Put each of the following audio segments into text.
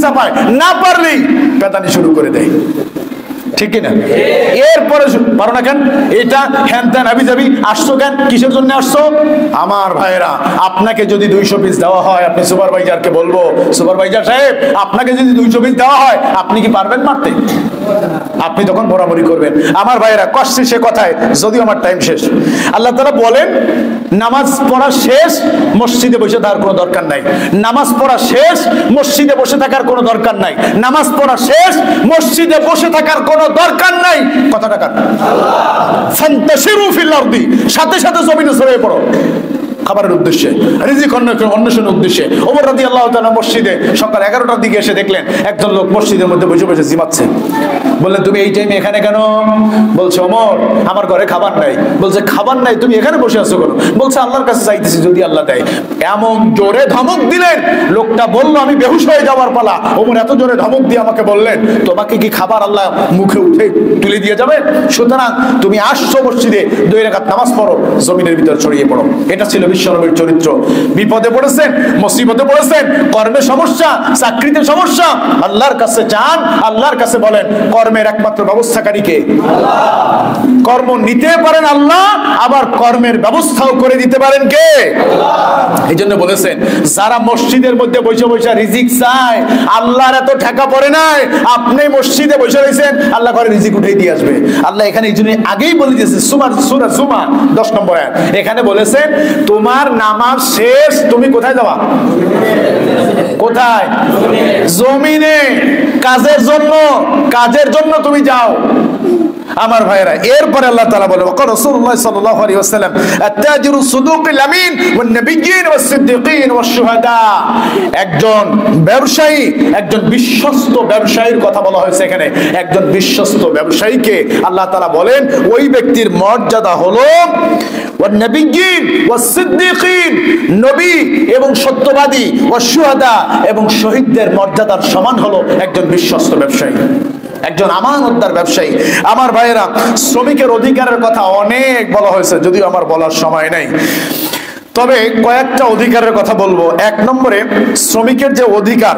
চাপায়, না পারলেই পেদানি শুরু করে দেয়। ঠিক কিনা? এরপরে পারো না কেন, এটা হ্যান ত্যান আবি যাবি, আসছো কেন, কিসের জন্য আসছো? আমার ভাইয়েরা, আপনাকে যদি 200 পিস দেওয়া হয়, আপনি সুপারভাইজারকে বলবো, সুপারভাইজার সাহেব আপনাকে যদি 200 পিস দেওয়া হয়, আপনি কি পারবেন মারতে? আপনি তখন বরাবরি করবেন। আমার ভাইয়েরা, কষ্ট সে কথায়, যদিও আমার টাইম শেষ, আল্লাহ তাআলা বলেন নামাজ পড়া শেষ, মসজিদে বসে থাকার কোনো দরকার নাই। নামাজ পড়া শেষ, মসজিদে বসে থাকার কোনো দরকার নাই। নামাজ পড়া শেষ, মসজিদে বসে থাকার কোনো দরকার নাই। কথাটা কার? ফান্তাশিরু ফিল আরদি, সাথে সাথে জমিনে ছড়িয়ে পড়ো খাবারের উদ্দেশ্যে, রিজিক অন্বেষণের উদ্দেশ্যে। ওমর রাদিয়াল্লাহু তাআলা মসজিদে সকাল 11টার দিকে এসে দেখলেন একজন লোক মসজিদের মধ্যে বসে বসে জিমাচ্ছে। বললেন তুমি এই টাইমে এখানে কেন? বলছে ওমর আমার ঘরে খাবার নাই। বলছে খাবার নাই, তুমি এখানে বসে আছো কেন? বলছে আল্লাহর কাছে চাইতেছি যদি আল্লাহ দেয়। এমন জোরে ধমক দিলেন, লোকটা বলল আমি বেহুশ হয়ে যাওয়ার পালা। ওমর এত জোরে ধমক দিয়ে আমাকে বললেন তোমাকে কি খাবার আল্লাহ মুখে উঠে তুলে দিয়ে যাবে? সুতরাং তুমি আসছো মসজিদে, 2 রাকাত নামাজ পড়ো, জমিনের ভিতর ছড়িয়ে পড়ো। এটা ছিল বিশ্বনবীর চরিত্র। বিপদে পড়েছেন, মুসিবতে পড়েছেন, কর্মে সমস্যা, চাকরিতে সমস্যা, আল্লাহর কাছে চান, আল্লাহর কাছে বলেন। কর্মের একমাত্র ব্যবস্থাকারী কে? আল্লাহ। কর্ম নিতে পারেন আল্লাহ, আবার কর্মের ব্যবস্থাও করে দিতে পারেন কে? আল্লাহ। এই জন্য বলেছেন যারা মসজিদের মধ্যে বসে বসে রিজিক চায়, আল্লাহর এত ঠেকা পড়ে নাই। আপনি মসজিদে বসে রয়েছেন, আল্লাহ করে রিজিক উঠিয়ে দিয়ে আসবে। আল্লাহ এখানে এই জন্য আগেই বলে দিয়েছে, সূরা জুমা 10 নম্বর আয়াত, এখানে বলেছেন তোমার নামাজ শেষ, তুমি কোথায় যাবা? কোথায়? জমিনে। কাজের জন্য, কাজের জন্য তুমি যাও। আমার ভাইরা, এরপরে আল্লাহ তাআলা বলে ওয়া রাসূলুল্লাহ সাল্লাল্লাহু আলাইহি ওয়াসাল্লাম আত-তাজিরু সুদুকুল আমিন ওয়ান নাবিয়্যিন ওয়াস সিদ্দিকিন ওয়াশ শুহাদা। একজন ব্যবসায়ী, একজন বিশ্বস্ত ব্যবসায়ীর কথা বলা হয়েছে এখানে। একজন বিশ্বস্ত ব্যবসায়ীকে আল্লাহ তাআলা বলেন ওই ব্যক্তির মর্যাদা হলো ওয়ান নাবিয়্যিন ওয়াস সিদ্দিকিন, নবী এবং সত্যবাদী, ওয়াশ শুহাদা এবং শহীদদের মর্যাদার সমান হলো একজন বিশ্বস্ত ব্যবসায়ী, একজন আমানতদার ব্যবসায়ী। আমার ভাইয়েরা, শ্রমিকের অধিকারের কথা অনেক বলা হয়েছে, যদিও আমার বলার সময় নাই, তবে কয়েকটা অধিকারের কথা বলবো। 1 নম্বরে শ্রমিকের যে অধিকার,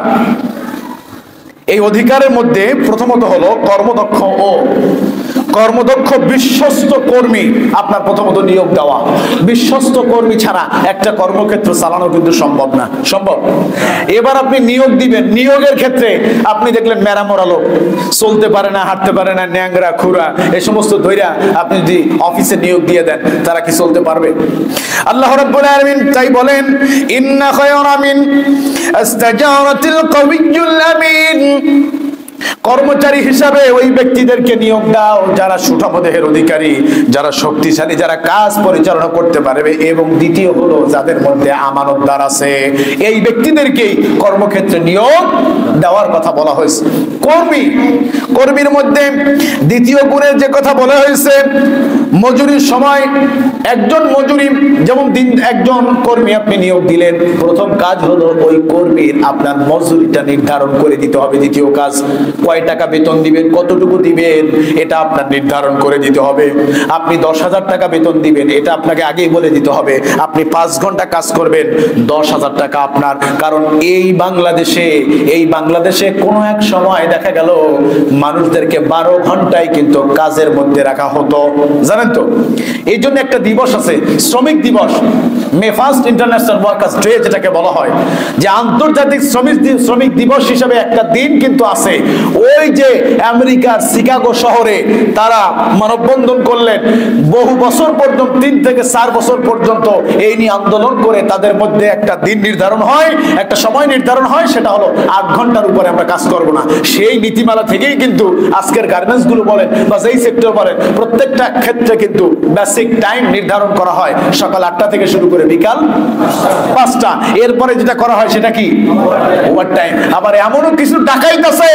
এই অধিকারের মধ্যে প্রথমত হলো কর্মদক্ষ বিশ্বস্ত কর্মী আপনার প্রথমত নিয়োগ দেওয়া। বিশ্বস্ত কর্মী ছাড়া একটা কর্মক্ষেত্র চালানো কিন্তু সম্ভব না। সম্ভব? এবার আপনি নিয়োগ দিবেন, নিয়োগের ক্ষেত্রে আপনি দেখলেন মেরামরা লোক, চলতে পারে না, হাঁটতে পারে না, ন্যাংরা খুরা, এই সমস্ত ধইরা আপনি যদি অফিসে নিয়োগ দিয়ে দেন, তারা কি চলতে পারবে? আল্লাহ রাব্বুল আলামিন তাই বলেন ইন্না খায়রা মিন আস্তাজারাতিল কাওয়িয়্যুল আমিন। কর্মচারী হিসাবে ওই ব্যক্তিদেরকে নিয়োগ দাও যারা সুঠামদেহের অধিকারী, যারা শক্তিশালী, যারা কাজ পরিচালনা করতে পারবে, এবং দ্বিতীয় হলো যাদের মধ্যে আমানতদার আছে, এই ব্যক্তিদেরকেই কর্মক্ষেত্রে নিয়োগ দেওয়ার কথা বলা হয়েছে। কর্মীর মধ্যে দ্বিতীয় গুণের যে কথা বলা হয়েছে, মজুরির সময় একজন মজুরি, যেমন একজন কর্মী আপনি নিয়োগ দিলেন, প্রথম কাজ হলো ওই কর্মীর আপনার মজুরিটা নির্ধারণ করে দিতে হবে। দ্বিতীয় কাজ, কয় টাকা বেতন দিবেন, কতটুকু দিবেন, এটা আপনার নির্ধারণ করে দিতে হবে। আপনি 10,000 টাকা বেতন দিবেন, এটা আপনাকে আগেই বলে দিতে হবে। আপনি 5 ঘন্টা কাজ করবেন, 10,000 টাকা আপনার। কারণ এই বাংলাদেশে কোনো এক সময় দেখা গেল মানুষদেরকে 12 ঘন্টায় কিন্তু কাজের মধ্যে রাখা হতো, জানেন তো? এই জন্য একটা দিবস আছে, শ্রমিক দিবস, মে 1 ইন্টারন্যাশনাল ওয়ার্কার্স ডে যেটাকে বলা হয়, যে আন্তর্জাতিক শ্রমিক দিবস হিসেবে একটা দিন কিন্তু আছে। ওই যে আমেরিকার শিকাগো শহরে তারা মানববন্ধন করলেন, বহু বছর পর্যন্ত, 3 থেকে 4 বছর পর্যন্ত এই নিয়ে আন্দোলন করে তাদের মধ্যে একটা দিন নির্ধারণ হয়, একটা সময় নির্ধারণ হয়, সেটা হলো 8 ঘন্টার উপরে আমরা কাজ করব না। সেই নীতিমালা থেকেই কিন্তু আজকের গার্মেন্টস গুলো বলেন বা যেই সেক্টর বলেন, প্রত্যেকটা ক্ষেত্রে কিন্তু বেসিক টাইম নির্ধারণ করা হয়, সকাল 8টা থেকে শুরু করে বিকাল 5টা। এরপরে যেটা করা হয় সেটা কি? Over time. আবার এমনও কিছু ডাকাইতেছে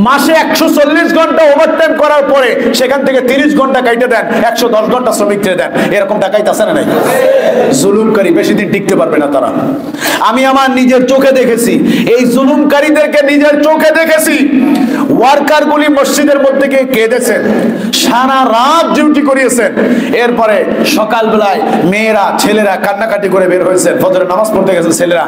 মাসে 140 ঘন্টা ওভারটাইম করার পরে সেখান থেকে 30 ঘন্টা কাইটে দেন, 110 ঘন্টা শ্রমিকদের দেন। এরকম ডাকাইত আছে না নাই? জুলুমকারী বেশি দিন টিকতে পারবে না তারা। আমি আমার নিজের চোখে দেখেছি, এই জুলুমকারীদেরকে নিজের চোখে দেখেছি। ওয়ার্কারগুলি মসজিদের মধ্যে গিয়ে কেঁদেছেন, সারা রাত ডিউটি করিয়েছেন, এরপরে সকালবেলায় মেয়েরা ছেলেরা কান্নাকাটি করে বের হয়েছেন, ফজরের নামাজ পড়তে গেছে ছেলেরা,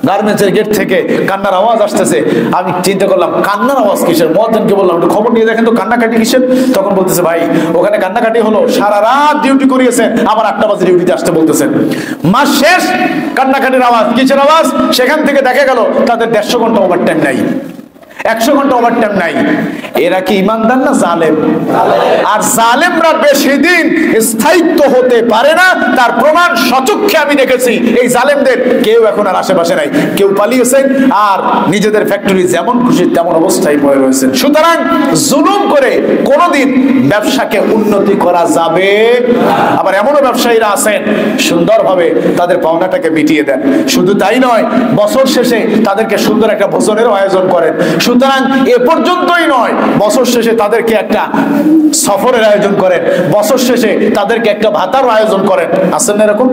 গার্মেন্টসের গেট থেকে কান্নার আওয়াজ আসতেছে। আমি চিন্তা করলাম কান্নার আওয়াজ কিসের? মুয়াজ্জিনকে বললাম একটু খবর নিয়ে দেখেন তো কান্নাকাটি কিসের। তখন বলতেছে ভাই ওখানে কান্নাকাটি হলো, সারা রাত ডিউটি করিয়েছেন, আবার 8টা বাজে ডিউটিতে আসতে বলতেছেন। মাস শেষ, কান্নাকাটির আওয়াজ, কিসের আওয়াজ? সেখান থেকে দেখা গেল তাদের 150 ঘন্টা ওভারটাইম নাই, 100 ঘন্টা ওভারটাইম নাই। এরা কি ইমানদার না জালেম? আর জালেমরা বেশি দিন স্থায়িত্ব হতে পারে না, তার প্রমাণ সচক্ষে আমি দেখেছি। এই জালেমদের কেউ এখন আর আশেপাশে নাই, কেউ পালিয়েছেন আর নিজেদের ফ্যাক্টরি যেমন খুশি তেমন অবস্থায় পড়ে রয়েছেন। সুতরাং জুলুম করে কোনোদিন ব্যবসাকে উন্নতি করা যাবে। আবার এমনও ব্যবসায়ীরা আছেন সুন্দরভাবে তাদের পাওনাটাকে মিটিয়ে দেন। শুধু তাই নয়, বছর শেষে তাদেরকে সুন্দর একটা ভোজনেরও আয়োজন করেন। সুতরাং এ পর্যন্তই নয়, বছর শেষে তাদেরকে একটা সফরের আয়োজন করেন, বছর শেষে তাদেরকে একটা ভাতার আয়োজন করেন। আছেন না এরকম?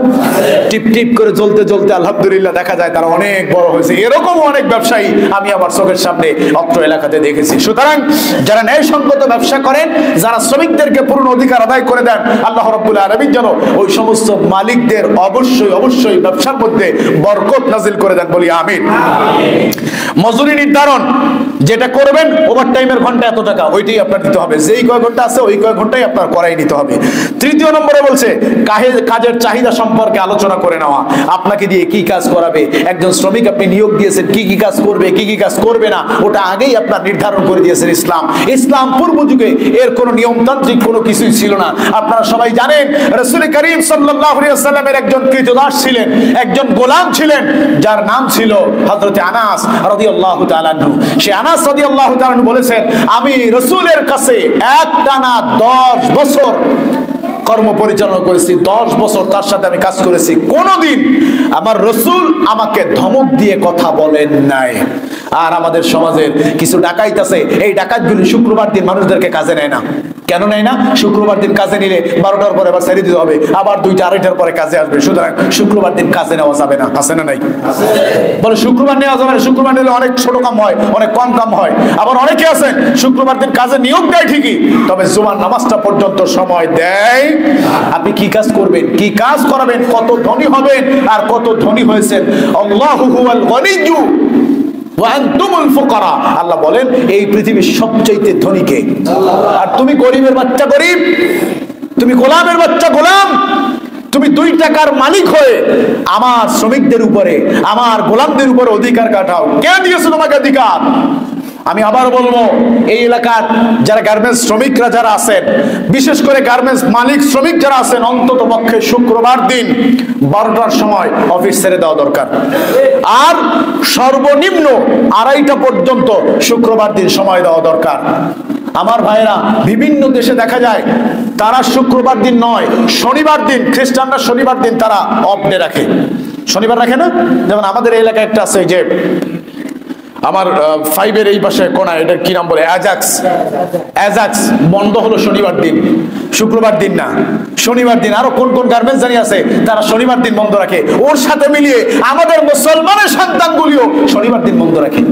টিপ টিপ করে জ্বলতে জ্বলতে আলহামদুলিল্লাহ দেখা যায় তারা অনেক বড় হয়েছে। এরকম অনেক ব্যবসায়ী আমি আমার চোখের সামনে অত্র এলাকাতে দেখেছি। সুতরাং যারা ন্যায়সঙ্গত ব্যবসা করেন, যারা শ্রমিকদেরকে পূর্ণ অধিকার আদায় করে দেন, আল্লাহ রাব্বুল আলামিন যেন ওই সমস্ত মালিকদের অবশ্যই অবশ্যই ব্যবসার মধ্যে বরকত নাজিল করে দেন, বলি আমিন। মজুরি নির্ধারণ যেটা করবেন, ওভারটাইমের ঘন্টা এত টাকা, ওইটাই আপনার দিতে হবে। যেই কয় ঘন্টা আছে ওই কয় ঘন্টাই আপনার করাই নিতে হবে। তৃতীয় নম্বরে বলছে কাজের চাহিদা সম্পর্কে আলোচনা করে নেওয়া। আপনাকে দিয়ে কি কাজ করাবে, একজন শ্রমিক আপনি নিয়োগ দিয়েছেন, কি কি কাজ করবে কি কি কাজ করবে না, ওটা আগেই আপনার নির্ধারণ করে দিয়েছেন ইসলাম। ইসলাম পূর্ব যুগে এর কোনো নিয়মতান্ত্রিক কোনো কিছুই ছিল না। আপনারা সবাই জানেন রাসূল করিম সাল্লাল্লাহু আলাইহি ওয়াসাল্লামের একজন কৃতদাস ছিলেন, একজন গোলাম ছিলেন, যার নাম ছিল হযরত আনাস রাদিয়াল্লাহু তাআলা আনহু। সে আনাস রাদিয়াল্লাহু তাআলা আনহু বলেছেন, আমি রাসূলের কাছে একটানা 10 বছর কর্ম পরিচালনা করেছি, 10 বছর তার সাথে আমি কাজ করেছি, কোনদিন আমার রাসূল আমাকে ধমক দিয়ে কথা বলেন নাই। আর আমাদের সমাজের কিছু ডাকাইত আছে, এই ডাকাতগুলি শুক্রবার দিন মানুষদেরকে কাজে নেয় না। কেন নেয় না? শুক্রবার দিন কাজে নিলে 12টার পরে আবার ছেড়ে দিতে হবে, আবার 2টা 2:30টার পরে কাজে আসবে। সুতরাং শুক্রবার দিন কাজে নেওয়া যাবে না। আছে না নাই? বলে শুক্রবার নেওয়া যাবে না, শুক্রবার নিলে অনেক ছোট কাম হয়, অনেক কম কাম হয়। আবার অনেকে আছেন শুক্রবার দিন কাজে নিয়োগ দেয় ঠিকই, তবে জুমার নামাজটা পর্যন্ত সময় দেয়। আপনি কি কাজ করবেন, কি কাজ করাবেন, কত ধনী হবেন আর কত ধনী হয়েছেন। আল্লাহু হুয়াল গনিয়্যু ওয়া আনতুমুল ফুকারা। আল্লাহ বলেন এই পৃথিবীর সবচেয়ে ধনী কে? আর তুমি গরিবের বাচ্চা গরিব, তুমি গোলামের বাচ্চা গোলাম। তুমি 2 টাকার মালিক হয়ে আমার শ্রমিকদের উপরে, আমার গোলামদের উপরে অধিকার কাটাও। কে দিয়েছে তোমাকে অধিকার? আমি আবার বলবো, এই এলাকার যারা গার্মেন্টস শ্রমিকরা যারা আছেন, বিশেষ করে গার্মেন্টস মালিক শ্রমিক যারা আছেন, অন্তত পক্ষে শুক্রবার দিন 12টার সময় অফিস ছেড়ে দেওয়া দরকার। আর সর্বনিম্ন 2:30টা পর্যন্ত শুক্রবার দিন সময় দেওয়া দরকার। আমার ভাইরা, বিভিন্ন দেশে দেখা যায় তারা শুক্রবার দিন নয়, শনিবার দিন, খ্রিস্টানরা শনিবার দিন তারা অফ ডে রাখে। শনিবার রাখে না? যেমন আমাদের এলাকায় একটা আছে, যে আমার 5-এর এই পাশে কোনা, এটা কি নাম বলে, অ্যাজাক্স বন্ধ হলো শনিবার দিন, শুক্রবার দিন না, শনিবার দিন। আরো কোন কোন গার্মেন্টস জানি আছে তারা শনিবার দিন বন্ধ রাখে। ওর সাথে মিলিয়ে আমাদের মুসলমানের সন্তানগুলিও শনিবার দিন বন্ধ রাখে।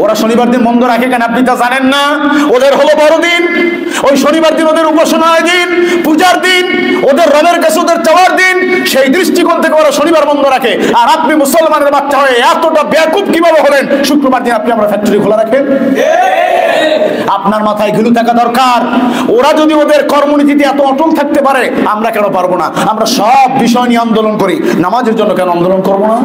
ওরা শনিবার দিন বন্ধ রাখে কেন আপনি তা জানেন না? ওদের হলো বড়দিন, ওই শনিবার দিন ওদের উপাসনার দিন, পূজার দিন, ওদের রবের কাছে ওদের চাওয়ার দিন। সেই দৃষ্টিকোণ থেকে ওরা শনিবার বন্ধ রাখে। আর আপনি মুসলমানের বাচ্চা হয়ে এতটা বেয়াকুব কিভাবে হলেন, শুক্রবার দিন আপনি আমরা ফ্যাক্টরি খোলা রাখেন? আপনার মাথায় ঘিলু থাকা দরকার। ওরা যদি ওদের কর্মনীতিতে এত অটল থাকতে পারে, আমরা কেন পারবো না? আমরা সব বিষয় নিয়ে আন্দোলন করি, নামাজের জন্য কেন আন্দোলন করবো না?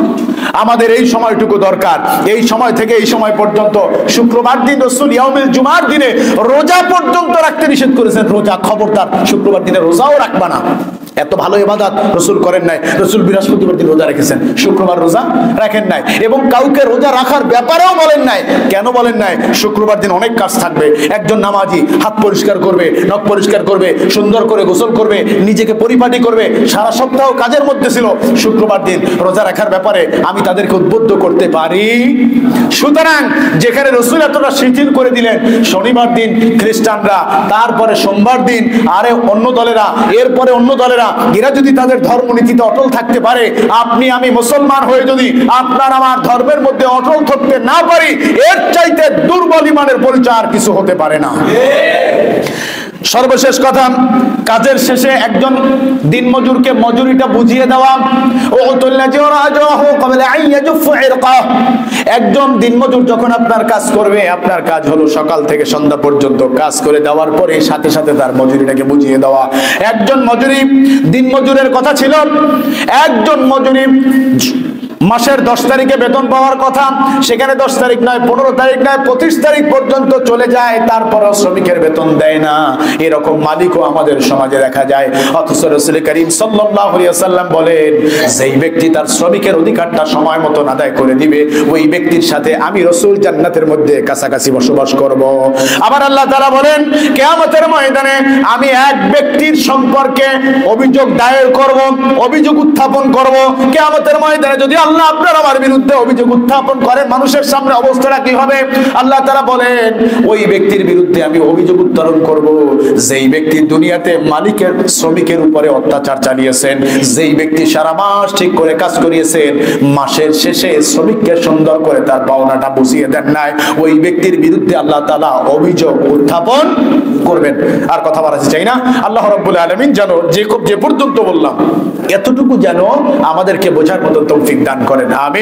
আমাদের এই সময়টুকু দরকার। এই সময় থেকে এই সময় পর্যন্ত, শুক্রবার দিন রাসূল ইয়াউমুল জুমার দিনে রোজা পর্যন্ত রাখতে নিষেধ করেছেন। রোজা খবরদার শুক্রবার দিনে রোজাও রাখবা না। এত ভালো ইবাদত রাসূল করেন নাই। রাসূল বৃহস্পতিবার দিন রোজা রেখেছেন, শুক্রবার রোজা রাখেন নাই, এবং কাউকে রোজা রাখার ব্যাপারেও বলেন নাই। কেন বলেন নাই? শুক্রবার দিন অনেক কাজ থাকবে। একজন নামাজি হাত পরিষ্কার করবে, নখ পরিষ্কার করবে, সুন্দর করে গোসল করবে, নিজেকে পরিপাটি করবে, সারা সপ্তাহ কাজের মধ্যে ছিল। শুক্রবার দিন রোজা রাখার ব্যাপারে আমি তাদেরকে উদ্বুদ্ধ করতে পারি। সুতরাং যেখানে রাসূল এতটা শিথিল করে দিলেন, শনিবার দিন খ্রিস্টানরা, তারপরে সোমবার দিন আরে অন্য দলেরা, এরপরে অন্য দলেরা, এরা যদি তাদের ধর্মনীতিতে অটল থাকতে পারে, আপনি আমি মুসলমান হয়ে যদি আপনার আমার ধর্মের মধ্যে অটল থাকতে না পারি, এর চাইতে দুর্বল ঈমানের পরিচয় আর কিছু হতে পারে না। সর্বশেষ কথা, কাজের শেষে একজন দিনমজুরকে মজুরিটা বুঝিয়ে দেওয়া। একজন দিনমজুর যখন আপনার কাজ করবে, আপনার কাজ হলো সকাল থেকে সন্ধ্যা পর্যন্ত কাজ করে দেওয়ার পরে সাথে সাথে তার মজুরিটাকে বুঝিয়ে দেওয়া। একজন মজুরি, দিনমজুরের কথা ছিল একজন মজুরি মাসের 10 তারিখে বেতন পাওয়ার কথা, সেখানে 10 তারিখ নয়, 15 তারিখ নয়, 25 তারিখ পর্যন্ত চলে যায়, তারপরও শ্রমিকের বেতন দেয় না। এরকম মালিকও আমাদের সমাজে দেখা যায়। অথচ রাসূল করিম সাল্লাল্লাহু আলাইহি ওয়াসাল্লাম বলেন, যেই ব্যক্তি তার শ্রমিকের অধিকারটা সময় মতো আদায় করে দিবে, ওই ব্যক্তির সাথে আমি রাসূল জান্নাতের মধ্যে কাছাকাছি বসবাস করব। আবার আল্লাহ তাআলা বলেন, কিয়ামতের ময়দানে আমি এক ব্যক্তির সম্পর্কে অভিযোগ দায়ের করব, অভিযোগ উত্থাপন করব। কিয়ামতের ময়দানে যদি আল্লাহ আপনার আমার বিরুদ্ধে অভিযোগ উত্থাপন করেন, মানুষের সামনে অবস্থাটা কি হবে? আল্লাহ তাআলা বলেন, ওই ব্যক্তির বিরুদ্ধে আমি অভিযোগ উত্তোলন করব যেই ব্যক্তি দুনিয়াতে মালিকের শ্রমিকের উপরে অত্যাচার চালিয়েছেন, যেই ব্যক্তি সারা মাস ঠিক করে কাজ করিয়েছেন, মাসের শেষে শ্রমিককে সুন্দর করে তার পাওনাটা বুঝিয়ে দেন নাই, ওই ব্যক্তির বিরুদ্ধে আল্লাহ তাআলা অভিযোগ উত্থাপন করবেন। আর কথা বাড়াতে চাই না। আল্লাহ রাব্বুল আলামিন যেন যে পর্যন্ত বললাম এতটুকু যেন আমাদেরকে বোঝার মতো তৌফিক দান করেন। আমিন।